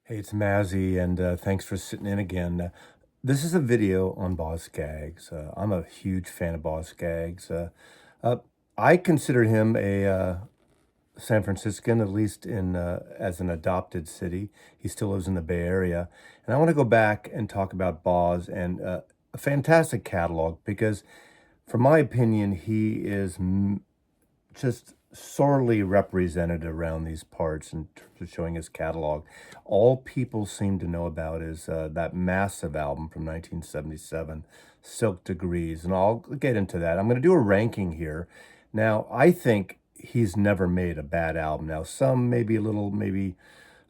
Hey, it's Mazzy, and thanks for sitting in again. This is a video on Boz Scaggs. I'm a huge fan of Boz Scaggs. Uh, I consider him a San Franciscan, at least in as an adopted city. He still lives in the Bay Area, and I want to go back and talk about Boz and a fantastic catalog because, from my opinion, he is just sorely represented around these parts in terms of showing his catalog. All people seem to know about is that massive album from 1977, Silk Degrees, and I'll get into that. I'm going to do a ranking here. Now, I think he's never made a bad album. Now, some maybe a little MOR,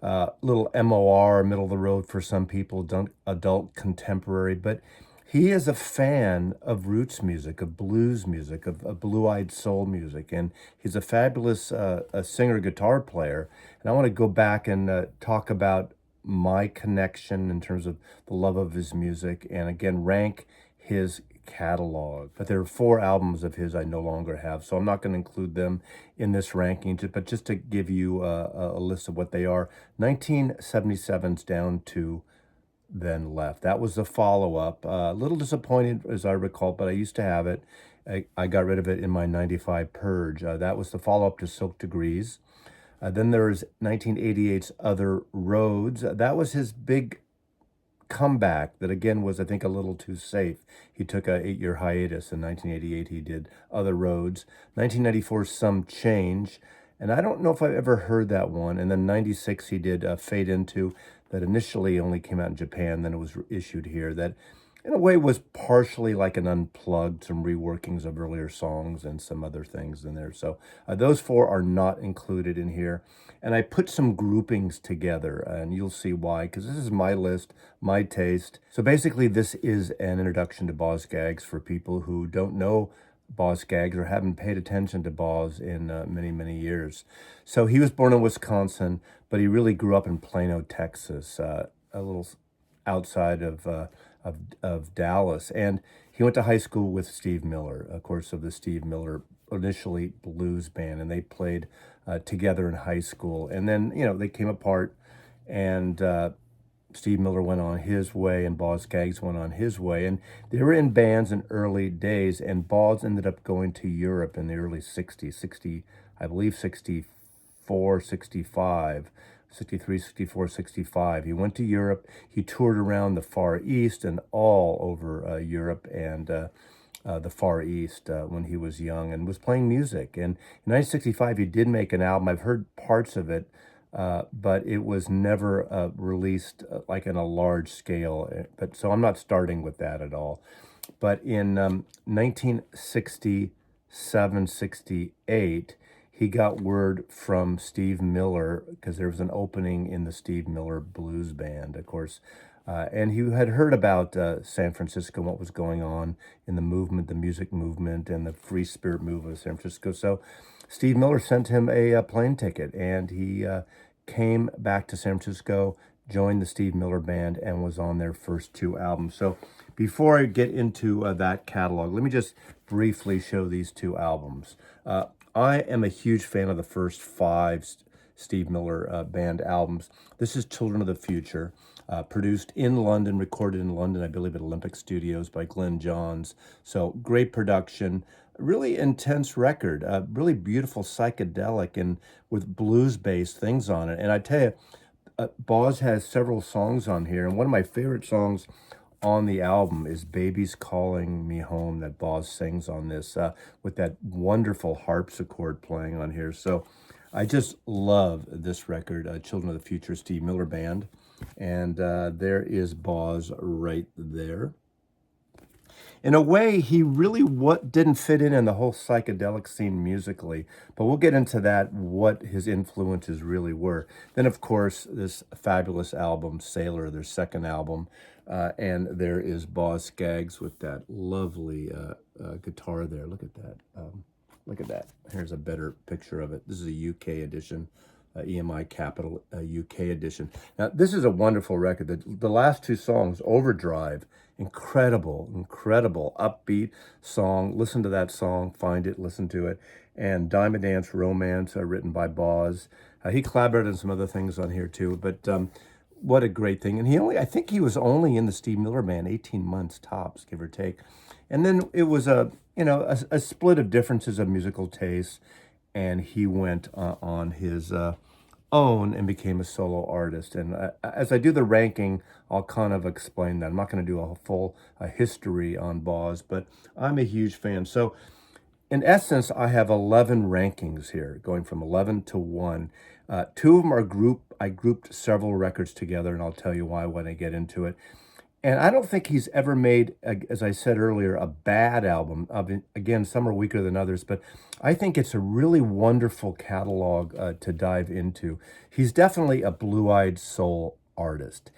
middle of the road for some people, adult contemporary, but he is a fan of roots music, of blues music, of blue-eyed soul music, and he's a fabulous a singer, guitar player. And I want to go back and talk about my connection in terms of the love of his music, and again rank his catalog. But there are four albums of his I no longer have, so I'm not going to include them in this ranking, but just to give you a list of what they are. 1977's Down to Then Left. That was the follow-up. A little disappointed, as I recall, but I used to have it. I got rid of it in my 95 purge. That was the follow-up to Silk Degrees. Then there's 1988's Other Roads. That was his big comeback that, again, was, I think, a little too safe. He took a 8-year hiatus. In 1988, he did Other Roads. 1994, Some Change. And I don't know if I've ever heard that one. And then 96, he did Fade Into, that initially only came out in Japan, then it was issued here, that in a way was partially like an unplugged, some reworkings of earlier songs and some other things in there. So those four are not included in here. And I put some groupings together, and you'll see why, because this is my list, my taste. So basically, this is an introduction to Boz Scaggs for people who don't know Boz Scaggs or haven't paid attention to Boz in many, many years. So he was born in Wisconsin, but he really grew up in Plano, Texas, a little outside of Dallas. And he went to high school with Steve Miller, of course, of the Steve Miller initially blues band, and they played together in high school. And then, they came apart, and Steve Miller went on his way and Boz Scaggs went on his way. And they were in bands in early days, and Boz ended up going to Europe in the early 60s, I believe 64, 65, 63, 64, 65. He went to Europe. He toured around the Far East and all over Europe and the Far East when he was young and was playing music. And in 1965, he did make an album. I've heard parts of it, but it was never released like in a large scale. But so I'm not starting with that at all. But in 1967, 68, he got word from Steve Miller, because there was an opening in the Steve Miller Blues Band, of course. And he had heard about San Francisco, what was going on in the movement, the music movement, and the free spirit movement of San Francisco. So Steve Miller sent him a plane ticket, and he came back to San Francisco, joined the Steve Miller Band, and was on their first two albums. So before I get into that catalog, let me just briefly show these two albums. I am a huge fan of the first five Steve Miller Band albums. This is Children of the Future, produced in London, recorded in London, I believe at Olympic Studios by Glenn Johns. So great production, really intense record, really beautiful psychedelic and with blues-based things on it. And I tell you, Boz has several songs on here, and one of my favorite songs on the album is Baby's Calling Me Home, that Boz sings on this with that wonderful harpsichord playing on here. So I just love this record, Children of the Future, Steve Miller Band. And there is Boz right there. In a way, he really didn't fit in the whole psychedelic scene musically, but we'll get into that, what his influences really were. Then, of course, this fabulous album, Sailor, their second album, and there is Boz Scaggs with that lovely guitar there. Look at that. Look at that. Here's a better picture of it. This is a UK edition. EMI Capital UK edition. Now, this is a wonderful record. The last two songs, Overdrive, incredible, upbeat song. Listen to that song, find it, listen to it. And Diamond Dance Romance, written by Boz. He collaborated on some other things on here too, but what a great thing. And I think he was only in the Steve Miller Band 18 months tops, give or take. And then it was a split of differences of musical tastes, and he went on his own and became a solo artist. And as I do the ranking, I'll kind of explain that. I'm not going to do a full history on Boz, but I'm a huge fan. So in essence, I have 11 rankings here, going from 11 to 1. Two of them are I grouped several records together, and I'll tell you why when I get into it. And I don't think he's ever made, as I said earlier, a bad album. Again, some are weaker than others, but I think it's a really wonderful catalog to dive into. He's definitely a blue-eyed soul artist.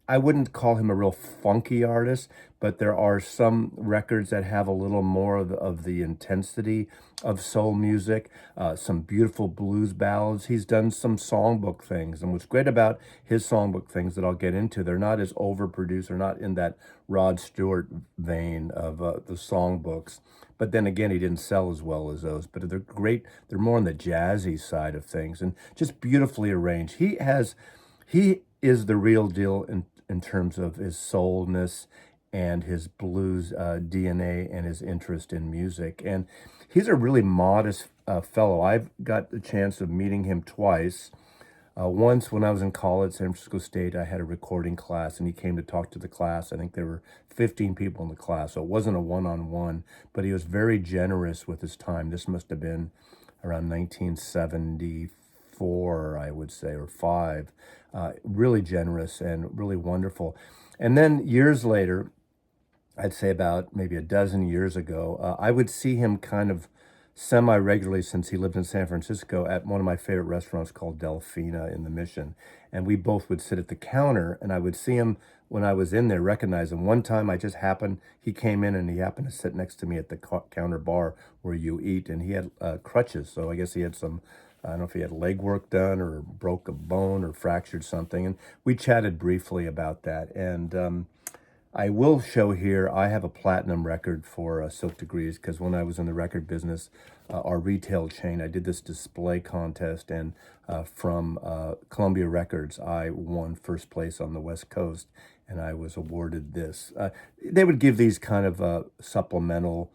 I wouldn't call him a real funky artist, but there are some records that have a little more of the intensity of soul music, some beautiful blues ballads. He's done some songbook things, and what's great about his songbook things that I'll get into, they're not as overproduced, they're not in that Rod Stewart vein of the songbooks. But then again, he didn't sell as well as those, but they're great. They're more on the jazzy side of things and just beautifully arranged. He is the real deal in terms of his soulness and his blues DNA and his interest in music. And he's a really modest fellow. I've got the chance of meeting him twice. Once when I was in college, San Francisco State, I had a recording class, and he came to talk to the class. I think there were 15 people in the class, so it wasn't a one-on-one, but he was very generous with his time. This must have been around 1974, I would say, or 5. Really generous and really wonderful. And then years later, I'd say about maybe a dozen years ago, I would see him kind of semi-regularly since he lived in San Francisco at one of my favorite restaurants called Delfina in the Mission. And we both would sit at the counter, and I would see him when I was in there, recognize him. One time he came in and he happened to sit next to me at the counter bar where you eat, and he had crutches. So I guess he had some, I don't know if he had leg work done or broke a bone or fractured something. And we chatted briefly about that. And I will show here, I have a platinum record for Silk Degrees, because when I was in the record business, our retail chain, I did this display contest, and from Columbia Records, I won first place on the West Coast, and I was awarded this. They would give these kind of supplemental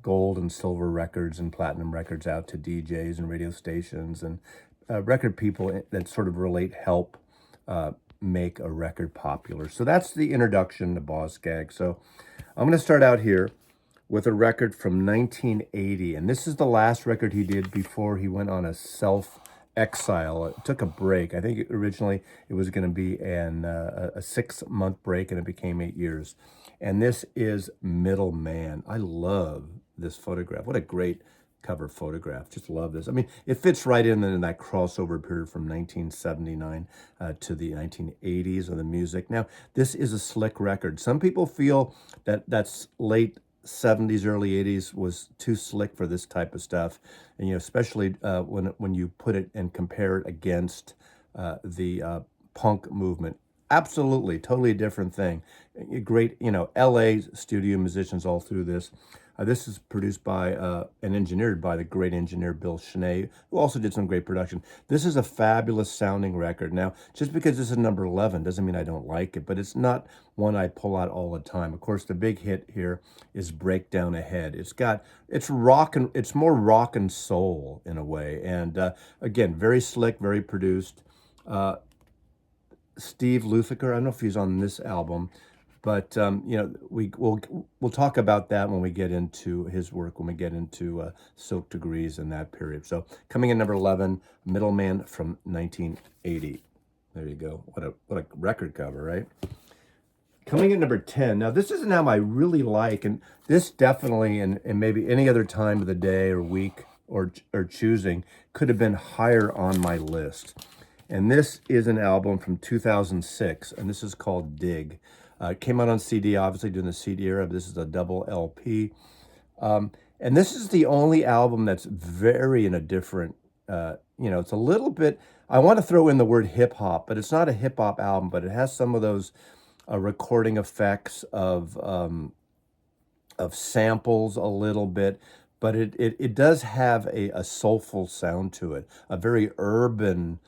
gold and silver records and platinum records out to DJs and radio stations and record people that sort of help make a record popular. So that's the introduction to Boz Scaggs. So I'm going to start out here with a record from 1980, and this is the last record he did before he went on a self-exile. It took a break. I think originally it was going to be a 6-month break, and it became 8 years. And this is Middleman. I love this photograph. What a great cover photograph. Just love this. I mean, it fits right in that crossover period from 1979 to the 1980s of the music. Now, this is a slick record. Some people feel that that's late 70s, early 80s was too slick for this type of stuff. And, especially when you put it and compare it against the punk movement. Absolutely, totally different thing. Great, LA studio musicians all through this. This is produced by and engineered by the great engineer Bill Schnee, who also did some great production. This is a fabulous sounding record. Now, just because this is number 11 doesn't mean I don't like it, but it's not one I pull out all the time. Of course, the big hit here is Breakdown Ahead. It's more rock and soul in a way. And again, very slick, very produced. Steve Lukather, I don't know if he's on this album, but we'll talk about that when we get into his work, when we get into Silk Degrees in that period. So coming in number 11, Middleman from 1980. There you go. What a record cover, right? Coming in number 10. Now this is an album I really like, and this definitely, and maybe any other time of the day or week or choosing, could have been higher on my list. And this is an album from 2006, and this is called Dig. It came out on CD, obviously during the CD era, but this is a double LP. And this is the only album that's very in a different, it's a little bit, I want to throw in the word hip hop, but it's not a hip hop album, but it has some of those recording effects of samples a little bit, but it does have a soulful sound to it, a very urban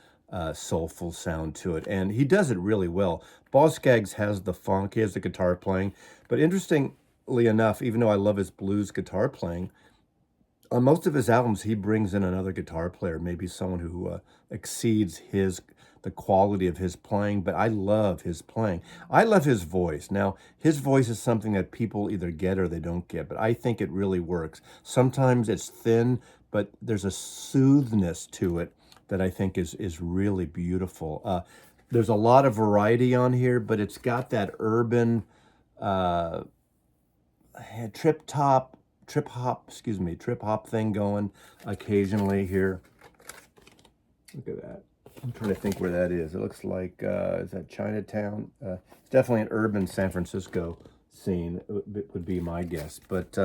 soulful sound to it, and he does it really well. Boz Scaggs has the funk, he has the guitar playing, but interestingly enough, even though I love his blues guitar playing, on most of his albums, he brings in another guitar player, maybe someone who exceeds the quality of his playing, but I love his playing. I love his voice. Now, his voice is something that people either get or they don't get, but I think it really works. Sometimes it's thin, but there's a soothness to it that I think is really beautiful. There's a lot of variety on here, but it's got that urban uh, trip hop thing going occasionally here. Look at that. I'm trying to think where that is. It looks like, is that Chinatown? It's definitely an urban San Francisco scene, would be my guess. But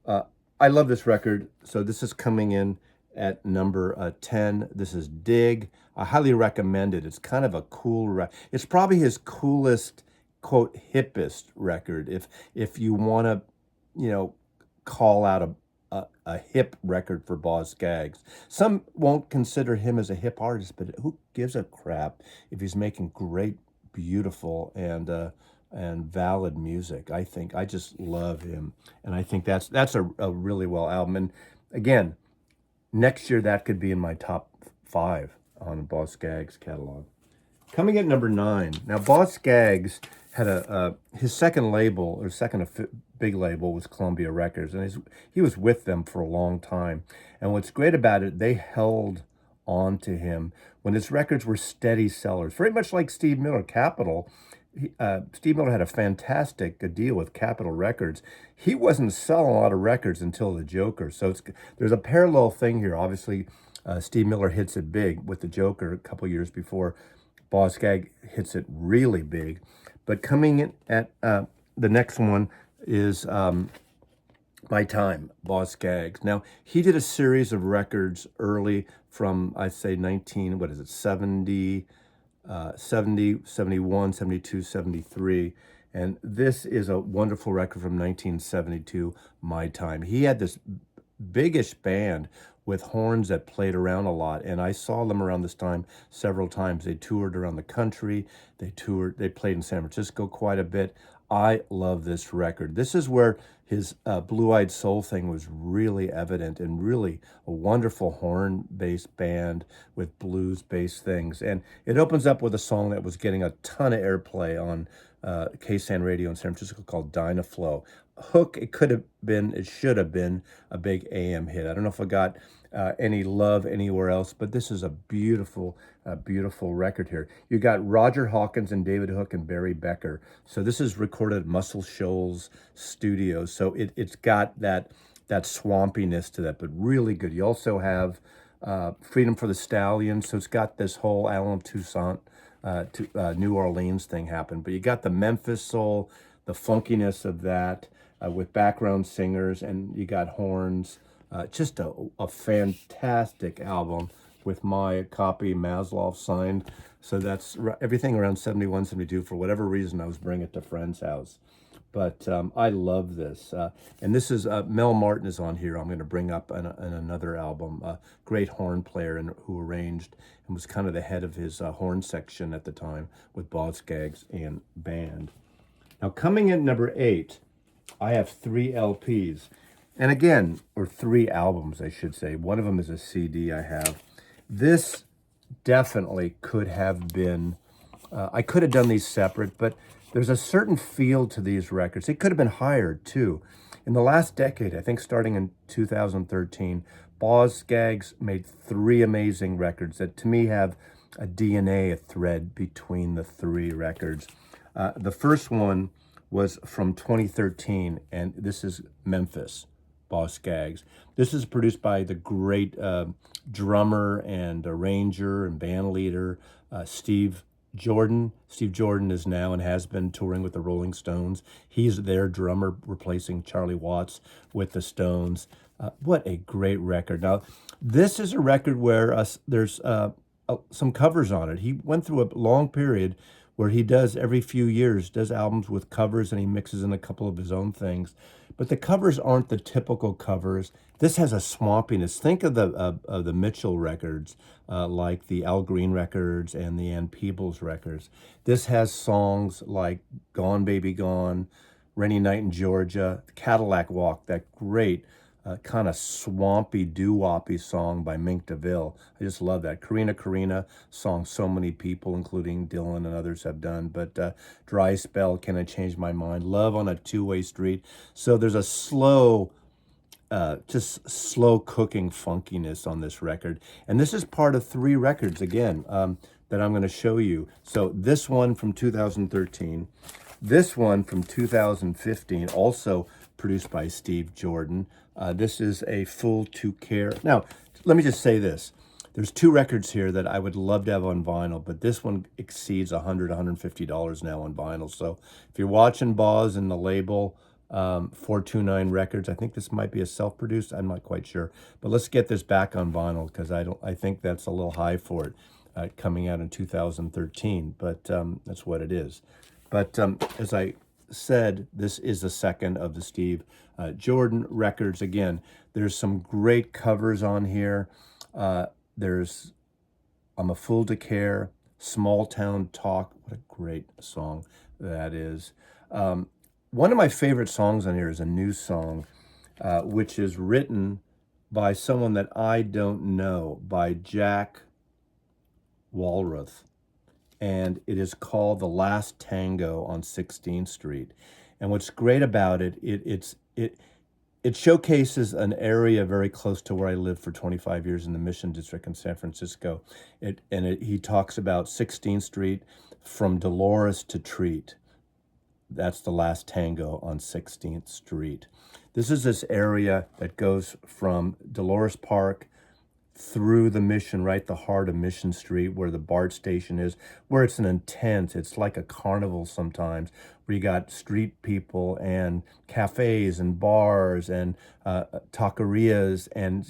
I love this record. So this is coming in at number 10. This is Dig. I highly recommend it. It's kind of a cool it's probably his coolest, quote, hippest record. If you want to, call out a hip record for Boz Scaggs. Some won't consider him as a hip artist, but who gives a crap if he's making great, beautiful, and valid music? I just love him, and I think that's a really well album. And again, next year that could be in my top 5 on Boz Scaggs catalog. Coming at number 9. Now, Boz Scaggs had his second label, or second big label, was Columbia Records, and he was with them for a long time. And what's great about it, they held on to him when his records were steady sellers, very much like Steve Miller. Capitol, Steve Miller had a fantastic deal with Capitol Records. He wasn't selling a lot of records until The Joker, so there's a parallel thing here. Obviously, Steve Miller hits it big with The Joker a couple years before. Boz Scaggs hits it really big. But coming in at the next one is My Time, Boz Scaggs. Now, he did a series of records early from, I'd say, 70, 71, 72, 73. And this is a wonderful record from 1972, My Time. He had this biggish band with horns that played around a lot, and I saw them around this time several times. They toured around the country. They played in San Francisco quite a bit. I love this record. This is where his Blue-Eyed Soul thing was really evident, and really a wonderful horn-based band with blues-based things. And it opens up with a song that was getting a ton of airplay on KSAN radio in San Francisco called Dynaflow. Hook, it should have been a big AM hit. I don't know if I got any love anywhere else, but this is a beautiful, beautiful record here. You got Roger Hawkins and David Hook and Barry Becker. So this is recorded at Muscle Shoals Studios. So it's got that swampiness to that, but really good. You also have Freedom for the Stallion. So it's got this whole Allen Toussaint New Orleans thing happen. But you got the Memphis soul, the funkiness of that, with background singers, and you got horns. Just a fantastic album with my copy Maslow signed. So that's everything around 71, 72. For whatever reason, I was bringing it to friend's house. But I love this. And this is Mel Martin is on here. I'm going to bring up in another album. Great horn player who arranged and was kind of the head of his horn section at the time with Boz Scaggs and band. Now, coming in number 8, I have 3 LPs. And again, or 3 albums, I should say. One of them is a CD I have. This definitely could have been, I could have done these separate, but there's a certain feel to these records. It could have been higher, too. In the last decade, I think starting in 2013, Boz Scaggs made 3 amazing records that, to me, have a DNA, a thread between the 3 records. The first one was from 2013, and this is Memphis, Boz Scaggs. This is produced by the great drummer and arranger and band leader, Steve Jordan. Steve Jordan is now and has been touring with the Rolling Stones. He's their drummer, replacing Charlie Watts with the Stones. What a great record. Now, this is a record where there's some covers on it. He went through a long period where he does every few years, does albums with covers and he mixes in a couple of his own things. But the covers aren't the typical covers. This has a swampiness. Think of the Mitchell records, like the Al Green records and the Ann Peebles records. This has songs like Gone Baby Gone, Rainy Night in Georgia, Cadillac Walk, that great kind of swampy doo-woppy song by Mink DeVille. I just love that. Karina Karina, song so many people, including Dylan and others, have done. But Dry Spell, Can I Change My Mind, Love on a Two-Way Street. So there's a slow, just slow cooking funkiness on this record. And this is part of 3 records, again, that I'm going to show you. So this one from 2013, this one from 2015, also produced by Steve Jordan. This is a Full to Care. Now, let me just say this. There's 2 records here that I would love to have on vinyl, but this one exceeds $100, $150 now on vinyl. So if you're watching Boz and the label, 429 Records, I think this might be a self-produced, I'm not quite sure. But let's get this back on vinyl, because I think that's a little high for it, coming out in 2013, but that's what it is. But as I said, this is the second of the Steve Jordan records. Again, there's some great covers on here. There's I'm a Fool to Care, Small Town Talk. What a great song that is. One of my favorite songs on here is a new song, which is written by someone that I don't know, by Jack Walrath. And it is called The Last Tango on 16th Street. And what's great about it, it showcases an area very close to where I lived for 25 years in the Mission District in San Francisco. He talks about 16th Street from Dolores to Treat. That's The Last Tango on 16th Street. This is this area that goes from Dolores Park through the Mission, right, the heart of Mission Street, where the BART station is, where it's it's like a carnival sometimes, where you got street people and cafes and bars and taquerias, and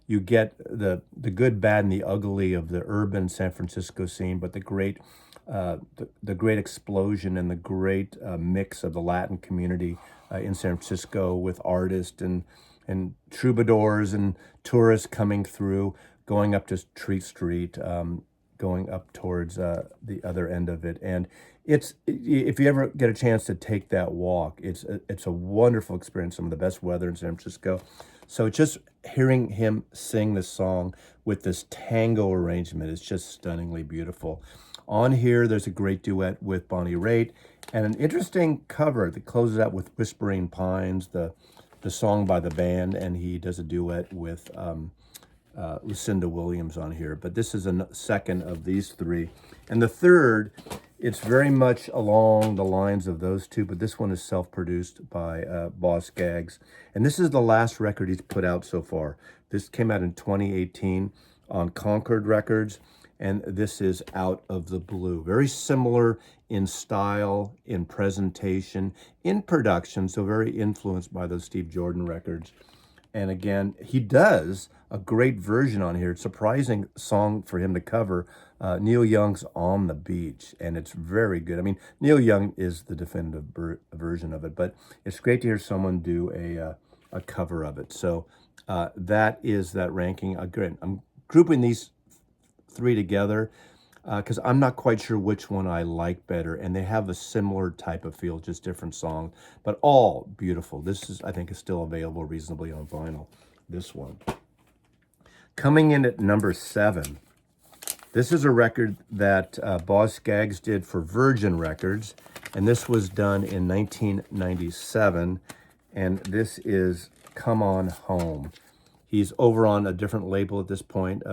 you get the good, bad, and the ugly of the urban San Francisco scene, but the great explosion and the great mix of the Latin community in San Francisco, with artists and troubadours and tourists coming through, going up to Treat Street, going up towards the other end of it. And if you ever get a chance to take that walk, it's a wonderful experience, some of the best weather in San Francisco. So just hearing him sing this song with this tango arrangement is just stunningly beautiful. On here, there's a great duet with Bonnie Raitt, and an interesting cover that closes out with Whispering Pines, the song by the band, and he does a duet with Lucinda Williams on here. But this is a second of these 3. And the third, it's very much along the lines of those 2, but this one is self-produced by Boz Scaggs. And this is the last record he's put out so far. This came out in 2018 on Concord Records, and this is Out of the Blue. Very similar in style, in presentation, in production, so very influenced by those Steve Jordan records. And again, he does a great version on here. It's a surprising song for him to cover, Neil Young's On the Beach, and it's very good. I mean, Neil Young is the definitive version of it, but it's great to hear someone do a cover of it. So that is that ranking. Again, I'm grouping these 3 together because I'm not quite sure which one I like better, and they have a similar type of feel, just different songs, but all beautiful. This is, I think, is still available reasonably on vinyl, this one. Coming in at number 7, this is a record that Boz Scaggs did for Virgin Records, and this was done in 1997, and this is Come On Home. He's over on a different label at this point,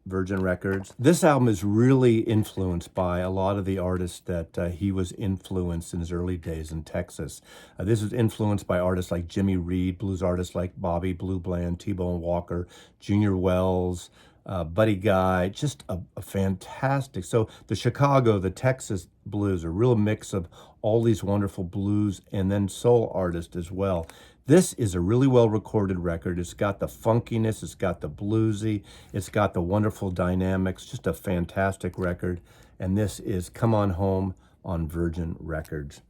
Virgin Records. This album is really influenced by a lot of the artists that he was influenced in his early days in Texas. This was influenced by artists like Jimmy Reed, blues artists like Bobby Blue Bland, T-Bone Walker, Junior Wells, Buddy Guy, just a fantastic. So the Chicago, the Texas blues, a real mix of all these wonderful blues and then soul artists as well. This is a really well recorded record. It's got the funkiness, it's got the bluesy, it's got the wonderful dynamics, just a fantastic record. And this is Come On Home on Virgin Records.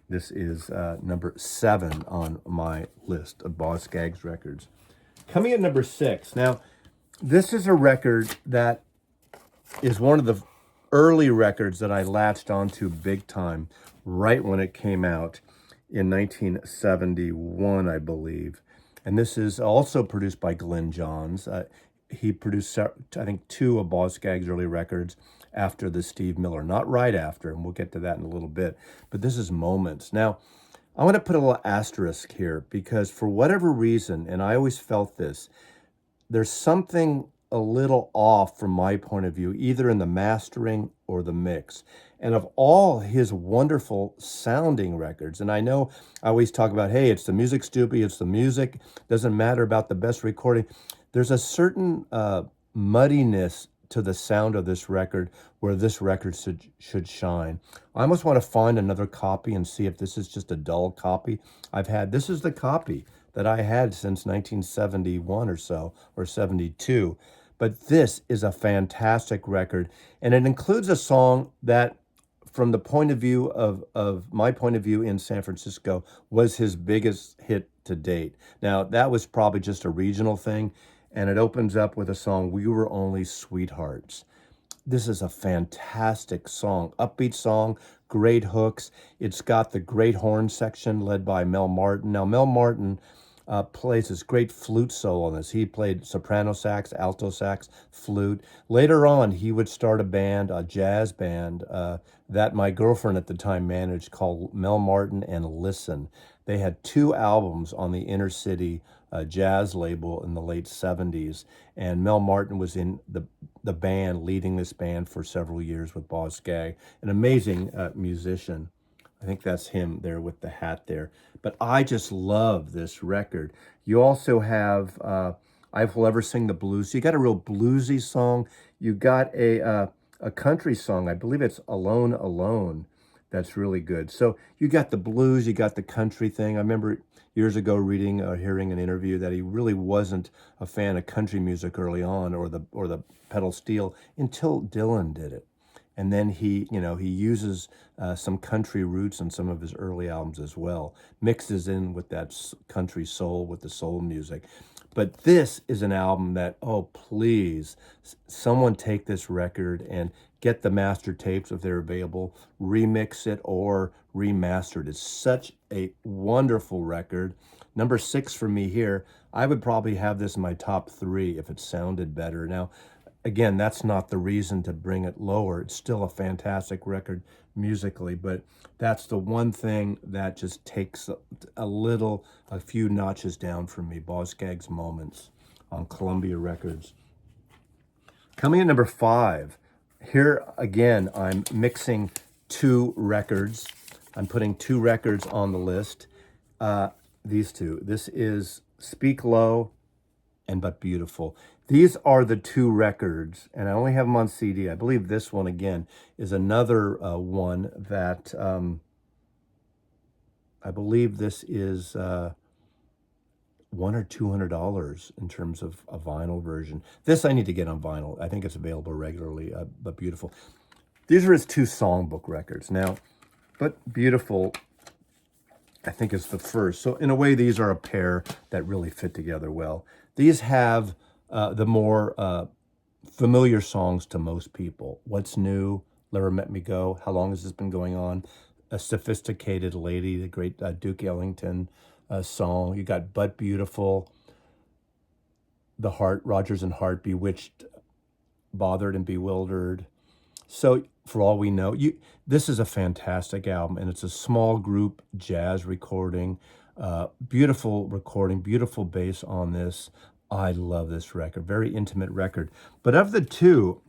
This is number 7 on my list of Boz Scaggs records. Coming at number 6. Now, this is a record that is one of the early records that I latched onto big time right when it came out in 1971, I believe. And this is also produced by Glenn Johns. He produced, I think, 2 of Boz Scaggs' early records after the Steve Miller. Not right after, and we'll get to that in a little bit. But this is Moments. Now, I want to put a little asterisk here because for whatever reason, and I always felt this, there's something a little off from my point of view, either in the mastering or the mix. And of all his wonderful sounding records, and I know I always talk about, hey, it's the music, Stoopy, it's the music, doesn't matter about the best recording. There's a certain muddiness to the sound of this record where this record should shine. I almost want to find another copy and see if this is just a dull copy I've had. This is the copy that I had since 1971 or so, or 72. But this is a fantastic record, and it includes a song that, from the point of view of my point of view in San Francisco, was his biggest hit to date. Now, that was probably just a regional thing, and it opens up with a song, We Were Only Sweethearts. This is a fantastic song, upbeat song, great hooks. It's got the great horn section led by Mel Martin. Now, Mel Martin plays this great flute solo on this. He played soprano sax, alto sax, flute. Later on, he would start a band, a jazz band, that my girlfriend at the time managed called Mel Martin and Listen. They had 2 albums on the Inner City jazz label in the late 70s, and Mel Martin was in the band, leading this band for several years with Boz Scaggs, an amazing musician. I think that's him there with the hat there. But I just love this record. You also have I Will Ever Sing the Blues. You got a real bluesy song. You got a country song. I believe it's Alone, Alone. That's really good. So you got the blues, you got the country thing. I remember years ago reading or hearing an interview that he really wasn't a fan of country music early on, or the pedal steel, until Dylan did it. And then he uses some country roots in some of his early albums as well, mixes in with that country soul, with the soul music. But this is an album that, oh, please, someone take this record and get the master tapes if they're available, remix it or remaster it. It's such a wonderful record. Number 6 for me here. I would probably have this in my top 3 if it sounded better. Now, again, that's not the reason to bring it lower. It's still a fantastic record musically, but that's the one thing that just takes a few notches down for me. Boz Scaggs Moments on Columbia Records. Coming in number 5, here again, I'm mixing 2 records. I'm putting 2 records on the list. These 2. This is Speak Low and But Beautiful. These are the 2 records, and I only have them on CD. I believe this one, again, is another one that I believe this is $100 or $200 in terms of a vinyl version. This I need to get on vinyl. I think it's available regularly, But Beautiful. These are his 2 songbook records. Now, But Beautiful, I think, is the first. So in a way, these are a pair that really fit together well. These have the more familiar songs to most people. What's New, Never Let Me Go, How Long Has This Been Going On, A Sophisticated Lady, the great Duke Ellington song. You got But Beautiful, The Heart, Rogers and Hart, Bewitched, Bothered and Bewildered. So for all we know, this is a fantastic album, and it's a small group jazz recording. Beautiful recording, beautiful bass on this. I love this record, very intimate record. But of the 2,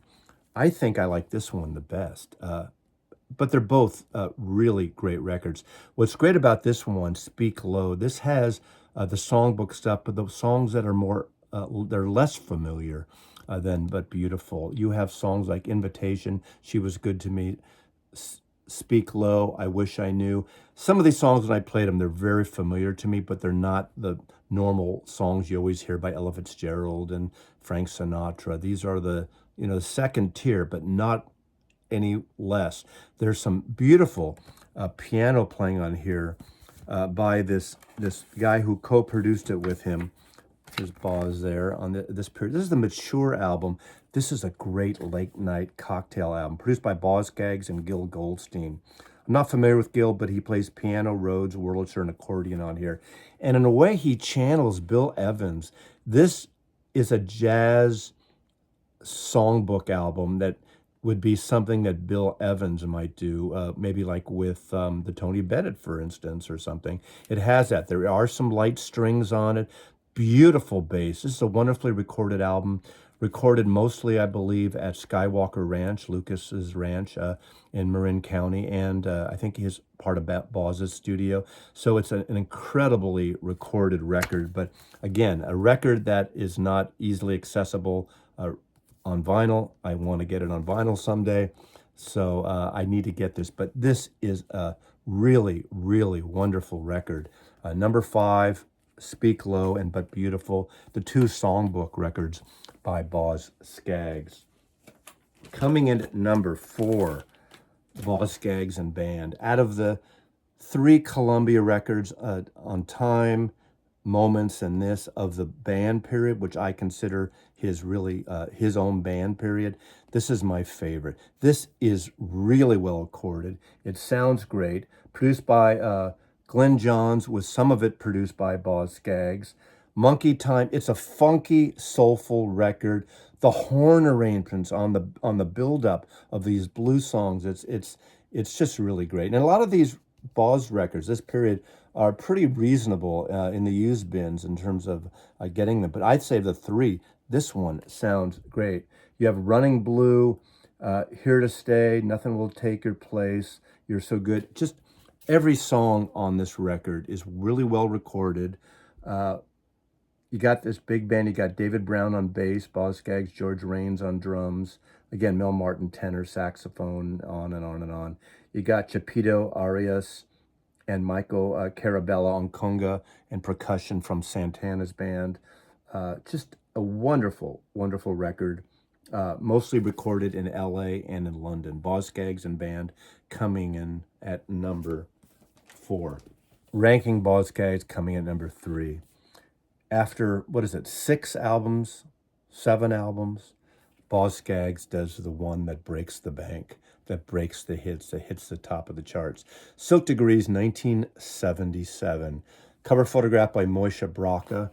I think I like this one the best. But they're both really great records. What's great about this one, Speak Low, this has the songbook stuff, but the songs that are more, they're less familiar. than But Beautiful. You have songs like Invitation, She Was Good to Me, Speak Low, I Wish I Knew. Some of these songs, when I played them, they're very familiar to me, but they're not the normal songs you always hear by Ella Fitzgerald and Frank Sinatra. These are the, second tier, but not any less. There's some beautiful piano playing on here by this guy who co-produced it with him. There's Boz there on this period. This is the Mature album. This is a great late night cocktail album produced by Boz Scaggs and Gil Goldstein. I'm not familiar with Gil, but he plays piano, Rhodes, Wurlitzer, and accordion on here. And in a way, he channels Bill Evans. This is a jazz songbook album that would be something that Bill Evans might do, maybe like with the Tony Bennett, for instance, or something. It has that. There are some light strings on it. Beautiful bass. This is a wonderfully recorded album, recorded mostly, I believe, at Skywalker Ranch, Lucas's ranch in Marin County, and I think he's part of Boz's studio. So it's an incredibly recorded record, but again, a record that is not easily accessible on vinyl. I want to get it on vinyl someday, so I need to get this. But this is a really, really wonderful record. Number 5, Speak Low and But Beautiful, the 2 songbook records by Boz Scaggs. Coming in at number 4, Boz Gags and Band. Out of the 3 Columbia records on Time, Moments, and this of the band period, which I consider his own band period, this is my favorite. This is really well recorded. It sounds great. Produced by Glenn Johns, with some of it produced by Boz Scaggs. Monkey Time. It's a funky, soulful record. The horn arrangements on the build-up of these blues songs, it's just really great. And a lot of these Boz records, this period, are pretty reasonable in the used bins in terms of getting them. But I'd say the 3, this one sounds great. You have Running Blue, Here to Stay, Nothing Will Take Your Place, You're So Good. Just every song on this record is really well recorded. You got this big band. You got David Brown on bass, Boz Scaggs, George Raines on drums. Again, Mel Martin, tenor, saxophone, on and on and on. You got Chapito Arias and Michael Carabella on conga and percussion from Santana's band. Just a wonderful, wonderful record. Mostly recorded in LA and in London. Boz Scaggs and Band coming in at number 4. Ranking Boz Scaggs coming in at number 3. After, 6 albums, 7 albums, Boz Scaggs does the one that breaks the bank, that breaks the hits, that hits the top of the charts. Silk Degrees, 1977. Cover photograph by Moishe Braca.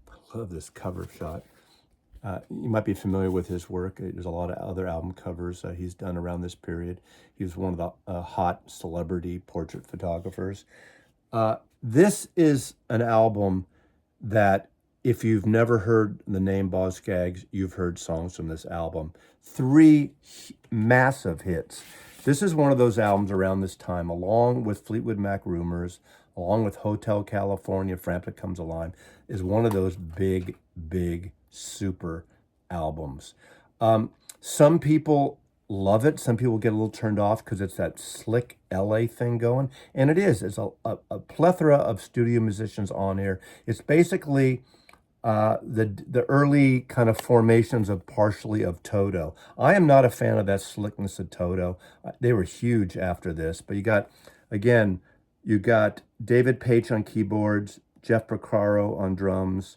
I love this cover shot. You might be familiar with his work. There's a lot of other album covers he's done around this period. He was one of the hot celebrity portrait photographers. This is an album that if you've never heard the name Boz Scaggs, you've heard songs from this album. 3 massive hits. This is one of those albums around this time, along with Fleetwood Mac Rumors, along with Hotel California, Frampton Comes Alive, is one of those big, big, super albums. Some people love it. Some people get a little turned off because it's that slick LA thing going. And it is. It's a plethora of studio musicians on here. It's basically the early kind of formations of partially of Toto. I am not a fan of that slickness of Toto. They were huge after this. But you got David Paich on keyboards, Jeff Porcaro on drums,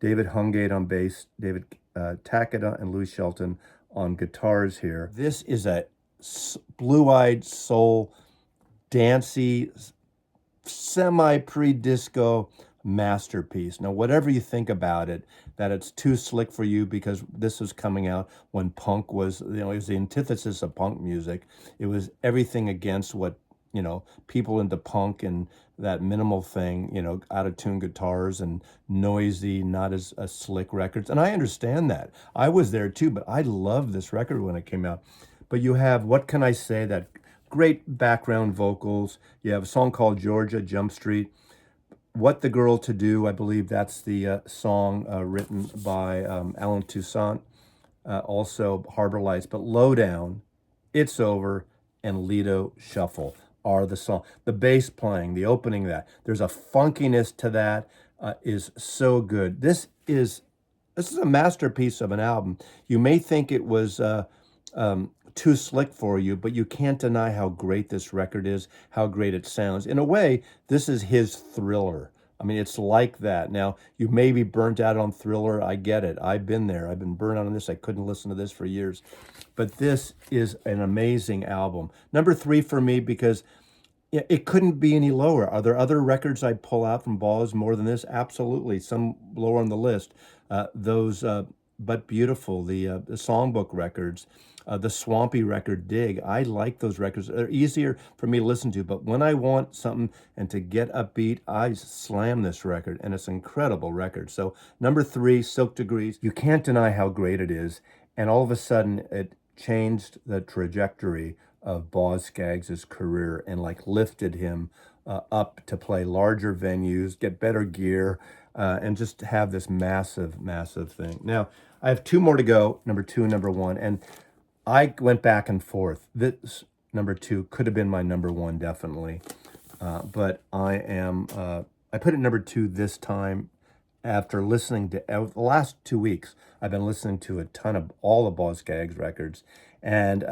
David Hungate on bass, David Takeda and Louis Shelton on guitars here. This is a blue-eyed soul, dancey, semi-pre-disco masterpiece. Now, whatever you think about it, that it's too slick for you because this was coming out when punk was, it was the antithesis of punk music. It was everything against what, people into punk and that minimal thing, out-of-tune guitars and noisy, not as slick records. And I understand that. I was there too, but I loved this record when it came out. But you have, What Can I Say, that great background vocals. You have a song called Georgia, Jump Street. What the Girl to Do, I believe that's the song written by Alan Toussaint. also Harbor Lights, but Lowdown, It's Over, and Lido Shuffle are the song. The bass playing, the opening of that, there's a funkiness to that, is so good. This is a masterpiece of an album. You may think it was too slick for you, but you can't deny how great this record is, how great it sounds. In a way, this is his Thriller. I mean, it's like that. Now, you may be burnt out on Thriller. I get it. I've been there. I've been burnt out on this. I couldn't listen to this for years. But this is an amazing album. Number 3 for me because yeah, it couldn't be any lower. Are there other records I'd pull out from Balls more than this? Absolutely. Some lower on the list. Those But Beautiful, the songbook records, the Swampy record, Dig. I like those records. They're easier for me to listen to, but when I want something and to get upbeat, I slam this record, and it's an incredible record. So number 3, Silk Degrees. You can't deny how great it is, and all of a sudden it changed the trajectory of Boz Scaggs' career and like lifted him up to play larger venues, get better gear, and just have this massive, massive thing. Now, I have 2 more to go, number 2 and number 1, and I went back and forth. This number 2 could have been my number 1, definitely, but I put it number 2 this time after listening to the last 2 weeks. I've been listening to a ton of all the Boz Scaggs records, and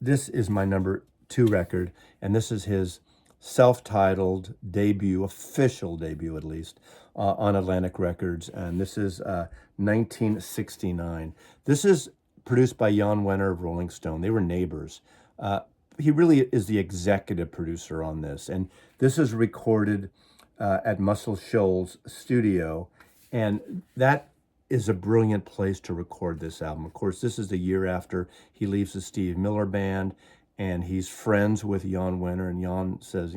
this is my number 2 record, and this is his self-titled debut, official debut at least, on Atlantic Records, and this is 1969. This is produced by Jan Wenner of Rolling Stone. They were neighbors. He really is the executive producer on this, and this is recorded at Muscle Shoals Studio, and that is a brilliant place to record this album. Of course, this is the year after he leaves the Steve Miller Band, and he's friends with Jan Wenner, and Jan says,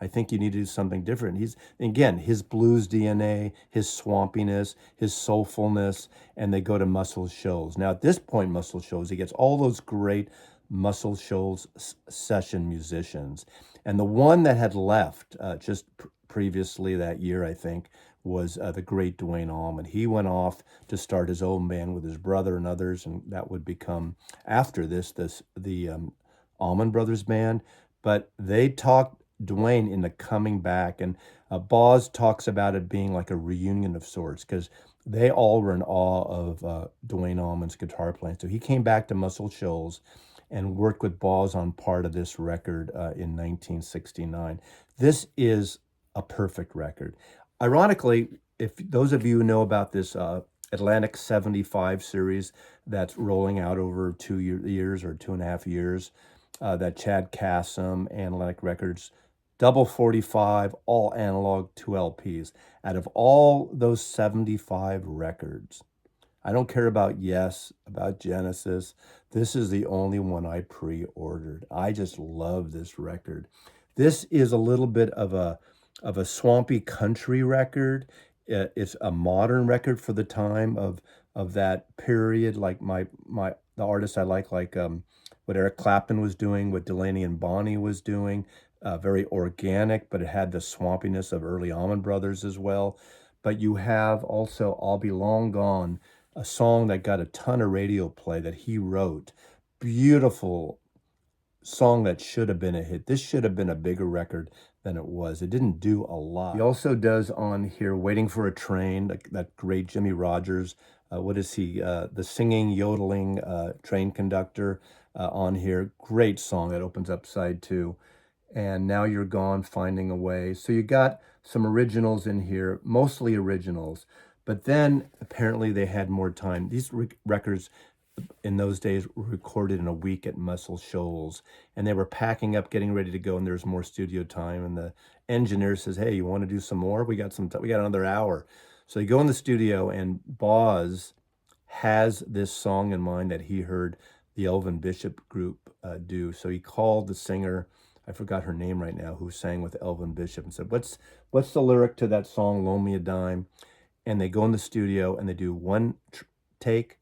I think you need to do something different. He's, again, his blues DNA, his swampiness, his soulfulness, and they go to Muscle Shoals. Now, at this point, Muscle Shoals, he gets all those great Muscle Shoals session musicians. And the one that had left just previously that year, I think, was the great Duane Allman. He went off to start his own band with his brother and others, and that would become, after the Allman Brothers Band. But they talked Duane into coming back, and Boz talks about it being like a reunion of sorts, because they all were in awe of Duane Allman's guitar playing. So he came back to Muscle Shoals and worked with Boz on part of this record in 1969. This is a perfect record. Ironically, if those of you who know about this Atlantic 75 series that's rolling out over 2 years or 2.5 years, that Chad Kassem and Atlantic Records, double 45, all analog, 2 LPs. Out of all those 75 records, I don't care about Yes, about Genesis. This is the only one I pre-ordered. I just love this record. This is a little bit of a swampy country record. It's a modern record for the time of that period. Like the artists I like what Eric Clapton was doing, what Delaney and Bonnie was doing. Very organic, but it had the swampiness of early Allman Brothers as well. But you have also I'll Be Long Gone, a song that got a ton of radio play that he wrote. Beautiful song that should have been a hit. This should have been a bigger record than it was. It didn't do a lot. He also does on here Waiting for a Train, that great Jimmy Rogers. What is he? The singing, yodeling train conductor on here. Great song that opens up side 2. And Now You're Gone, Finding a Way. So you got some originals in here, mostly originals. But then apparently they had more time. These records in those days were recorded in a week at Muscle Shoals, and they were packing up, getting ready to go, and there's more studio time. And the engineer says, "Hey, you want to do some more? We got another hour." So they go in the studio, and Boz has this song in mind that he heard the Elvin Bishop group do. So he called the singer, I forgot her name right now, who sang with Elvin Bishop, and said, what's the lyric to that song, Loan Me a Dime? And they go in the studio and they do one take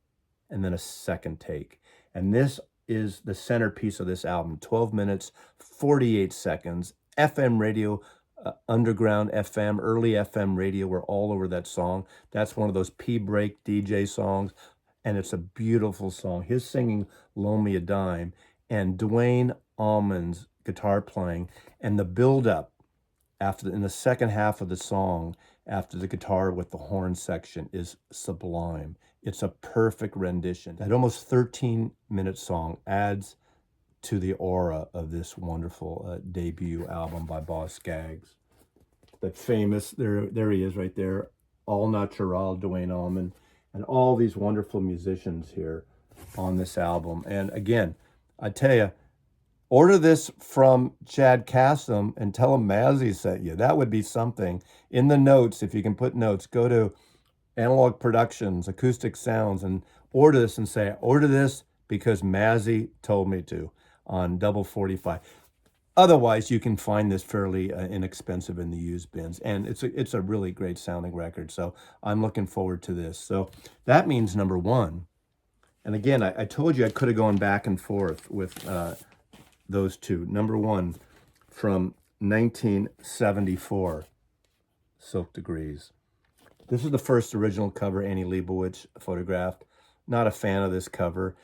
and then a second take. And this is the centerpiece of this album. 12 minutes, 48 seconds, FM radio, underground FM, early FM radio were all over that song. That's one of those P-break DJ songs. and it's a beautiful song. His singing Loan Me a Dime and Dwayne Allman's guitar playing and the build-up in the second half of the song after the guitar with the horn section is sublime. It's a perfect rendition. That almost 13-minute song adds to the aura of this wonderful debut album by Boz Scaggs. That famous, there he is right there, all natural, Dwayne Allman, and all these wonderful musicians here on this album. And again, I tell you, order this from Chad Cassim and tell him Mazzy sent you. That would be something. In the notes, if you can put notes, go to Analog Productions, Acoustic Sounds, and order this and say, order this because Mazzy told me to on double 45. Otherwise, you can find this fairly inexpensive in the used bins, and it's a really great sounding record. So I'm looking forward to this. So that means number one. And again, I told you I could have gone back and forth with those two. Number one from 1974, Silk Degrees. This is the first original cover Annie Leibovitz photographed. Not a fan of this cover,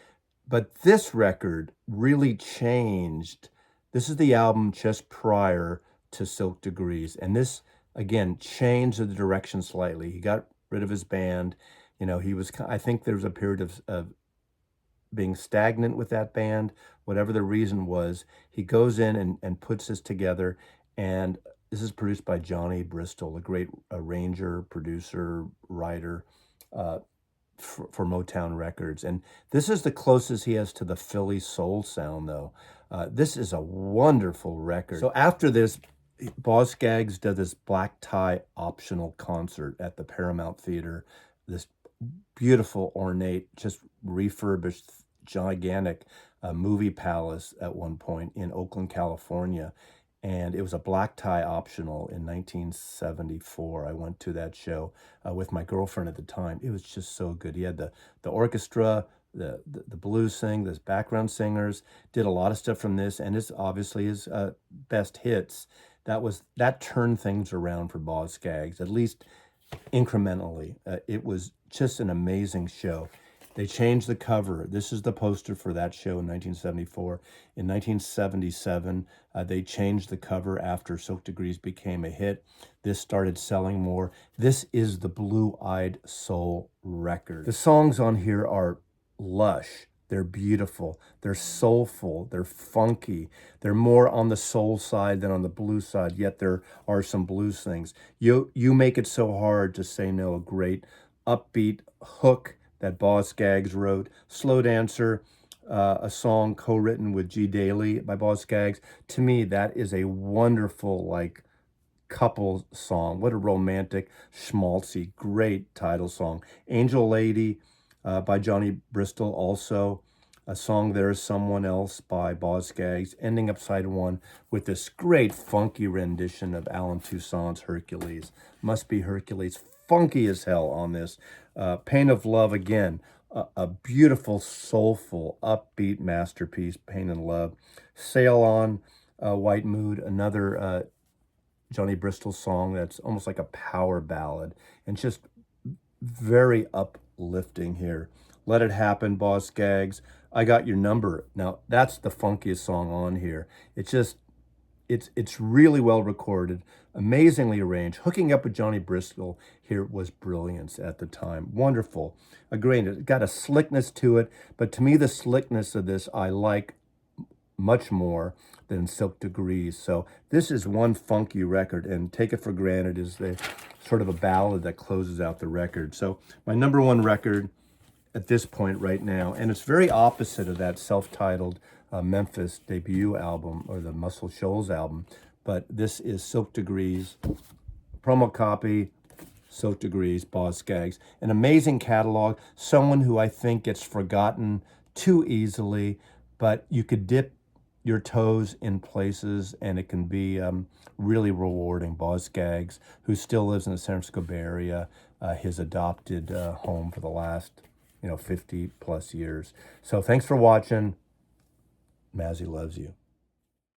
but this record really changed. This is the album just prior to Silk Degrees. And this, again, changed the direction slightly. He got rid of his band. You know, I think there was a period of being stagnant with that band. Whatever the reason was, he goes in and puts this together. And this is produced by Johnny Bristol, a great arranger, producer, writer, for Motown Records. And this is the closest he has to the Philly soul sound, though. This is a wonderful record. So after this, Boz Scaggs did this black tie optional concert at the Paramount Theater, this beautiful, ornate, just refurbished, gigantic movie palace at one point in Oakland, California. And it was a black tie optional in 1974. I went to that show with my girlfriend at the time. It was just so good. He had the orchestra, the blues sing, the background singers, did a lot of stuff from this, and it's obviously his best hits. That turned things around for Boz Scaggs, at least incrementally. It was just an amazing show. They changed the cover. This is the poster for that show in 1974. In 1977, they changed the cover after Silk Degrees became a hit. This started selling more. This is the Blue-Eyed Soul record. The songs on here are lush. They're beautiful. They're soulful. They're funky. They're more on the soul side than on the blues side, yet there are some blues things. You Make It So Hard to Say No, a great upbeat hook that Boz Scaggs wrote. Slow Dancer, a song co-written with G. Daly by Boz Scaggs. To me, that is a wonderful, couple song. What a romantic, schmaltzy, great title song. Angel Lady by Johnny Bristol, also. A song There Is Someone Else by Boz Scaggs, ending up side one with this great funky rendition of Alan Toussaint's Hercules. Must Be Hercules. Funky as hell on this. Pain of Love, again, a beautiful, soulful, upbeat masterpiece, Pain and Love. Sail On, White Mood, another Johnny Bristol song that's almost like a power ballad and just very uplifting here. Let It Happen, Boz Scaggs. I Got Your Number. Now, that's the funkiest song on here. It's really well recorded, amazingly arranged. Hooking up with Johnny Bristol here was brilliance at the time. Wonderful. Agreed. It got a slickness to it, but to me, the slickness of this I like much more than Silk Degrees. So this is one funky record, and Take It for Granted is the sort of a ballad that closes out the record. So my number one record at this point right now, and it's very opposite of that self-titled Memphis debut album or the Muscle Shoals album, but this is Silk Degrees, promo copy, Silk Degrees, Boz Scaggs. An amazing catalog, someone who I think gets forgotten too easily, but you could dip your toes in places and it can be really rewarding. Boz Scaggs, who still lives in the San Francisco Bay Area, his adopted home for the last 50 plus years. So thanks for watching. Mazzy loves you.